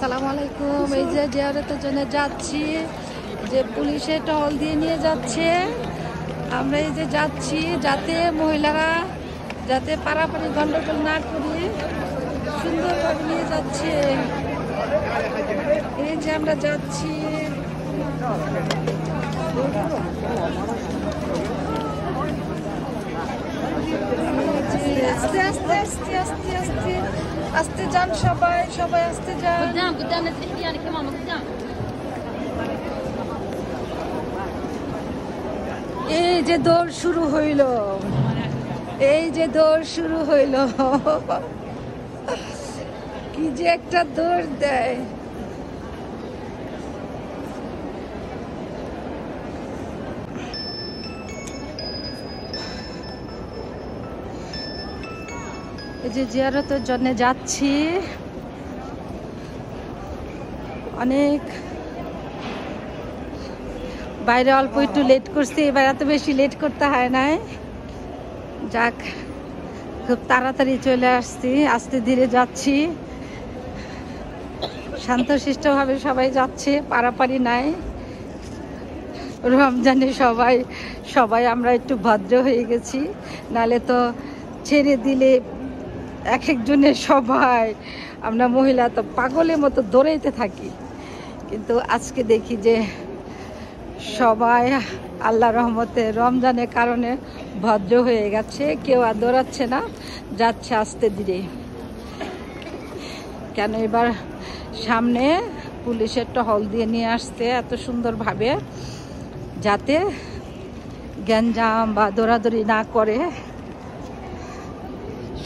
আসসালামু আলাইকুম। এই যে জিয়ারতের জন্য যাচ্ছি, যে পুলিশে টহল দিয়ে নিয়ে যাচ্ছে। আমরা এই যে যাচ্ছি যাতে মহিলারা যাতে পারাপারি গন্ডগোল না করি, সুন্দরভাবে নিয়ে যাচ্ছে। এই যে আমরা যাচ্ছি, আস্তে আস্তে আস্তে আস্তে আস্তে আস্তে যান, সবাই সবাই আস্তে যান। এই যে দৌড় শুরু হইল, এই যে দৌড় শুরু হইল, কি যে একটা দৌড় দেয়। এই যে জিয়ারতের জন্য যাচ্ছি, অনেক বাইরে অল্প একটু লেট করছি, এবার এত বেশি লেট করতে হয় নাই। যাক, খুব তাড়াতাড়ি চলে আসছি, আস্তে ধীরে যাচ্ছি, শান্তশিষ্টভাবে সবাই যাচ্ছে, পারাপারি নাই। রমজানে সবাই সবাই আমরা একটু ভদ্র হয়ে গেছি, নালে তো ছেড়ে দিলে এক একজনের সবাই আমরা মহিলা তো পাগলের মতো দৌড়াইতে থাকি। কিন্তু আজকে দেখি যে সবাই আল্লাহ রহমতে রমজানের কারণে ভদ্র হয়ে গেছে, কেউ আর দৌড়াচ্ছে না, যাচ্ছে আস্তে ধীরে। কেন এবার সামনে পুলিশের টহল দিয়ে নিয়ে আসতে এত সুন্দরভাবে, যাতে গ্যাঞ্জাম বা দৌড়াদৌড়ি না করে,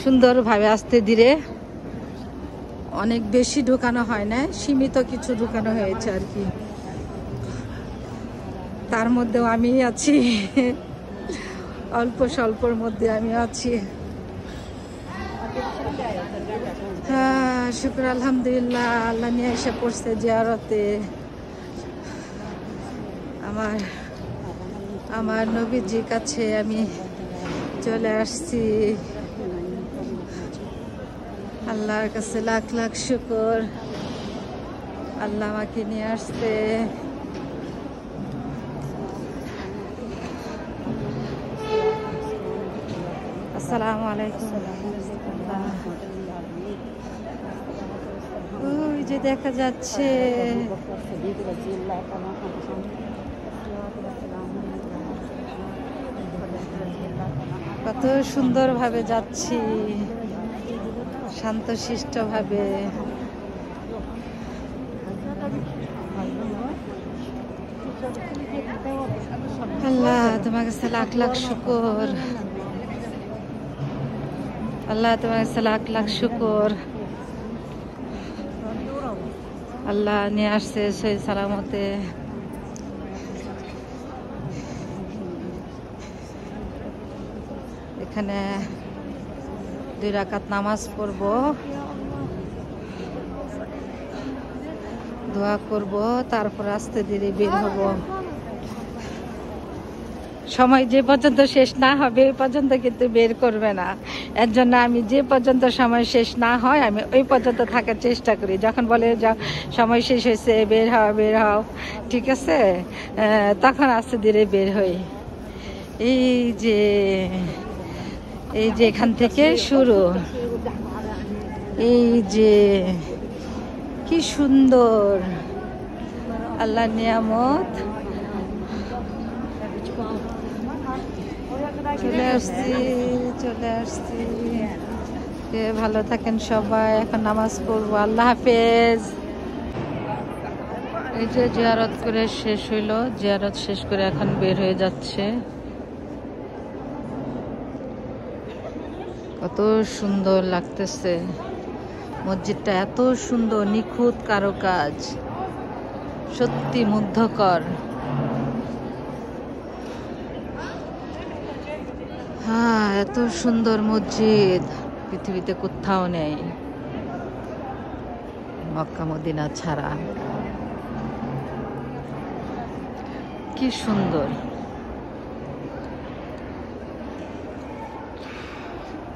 সুন্দরভাবে আস্তে ধীরে। অনেক বেশি ঢুকানো হয় না, সীমিত কিছু ঢুকানো হয়েছে আর কি। তার মধ্যেও আমি আছি, অল্প স্বল্পর মধ্যে আমি আছি। হ্যাঁ, শুকর আলহামদুলিল্লাহ, আল্লাহ নিয়ে এসে পড়ছে জিয়ারতে। আমার নবীজির কাছে আমি চলে আসছি। আল্লাহর কাছে লাখ লাখ শুকর, আল্লাহ আমাকে নিয়ে আসতে। আসসালামু আলাইকুম। ওই যে দেখা যাচ্ছে কত সুন্দরভাবে যাচ্ছি, শান্তশিষ্টভাবে। আল্লাহ তোমার কাছে লাখ লাখ শুকর, আল্লাহ তোমার কাছে লাখ লাখ শুকর। আল্লাহ নিয়ে আসছে সেই সালামতে। এখানে 2 রাকাত নামাজ পড়ব, দোয়া করব, তারপর আস্তে ধীরে বের হব। সময় যে পর্যন্ত শেষ না হবে ওই পর্যন্ত কিন্তু বের করবে না। এর জন্য আমি যে পর্যন্ত সময় শেষ না হয় আমি ওই পর্যন্ত থাকার চেষ্টা করি। যখন বলে সময় শেষ হয়েছে বের হও বের হও, ঠিক আছে, তখন আস্তে ধীরে বের হই। এই যে এখান থেকে শুরু, এই যে কি সুন্দর আল্লাহর নিয়ামত। চলে আসছি। ভালো থাকেন সবাই, এখন নামাজ পড়বো। আল্লাহ হাফেজ। এই যে জিয়ারত করে শেষ হইলো, জিয়ারত শেষ করে এখন বের হয়ে যাচ্ছে। কত সুন্দর লাগতেছে মসজিদটা, এত সুন্দর, নিখুঁত কারুকাজ, সত্যি মুগ্ধকর। হ্যাঁ, এত সুন্দর মসজিদ পৃথিবীতে কোথাও নেই, মক্কা মদিনা ছাড়া। কি সুন্দর,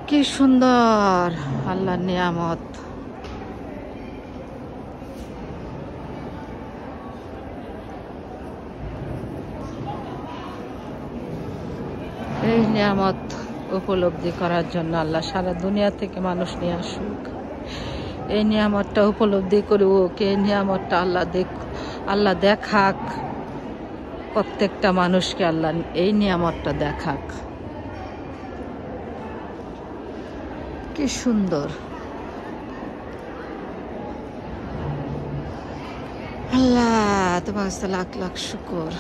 কি সুন্দর আল্লাহর নিয়ামত। এই নিয়ামত উপলব্ধি করার জন্য আল্লাহ সারা দুনিয়া থেকে মানুষ নিয়ে আসুক, এই নিয়ামতটা উপলব্ধি করুক, এই নিয়ামতটা আল্লাহ দেখাক প্রত্যেকটা মানুষকে, আল্লাহ এই নিয়ামতটা দেখাক। কি সুন্দর আল্লাহ, তোমার কাছে লাখ লাখ শুকর।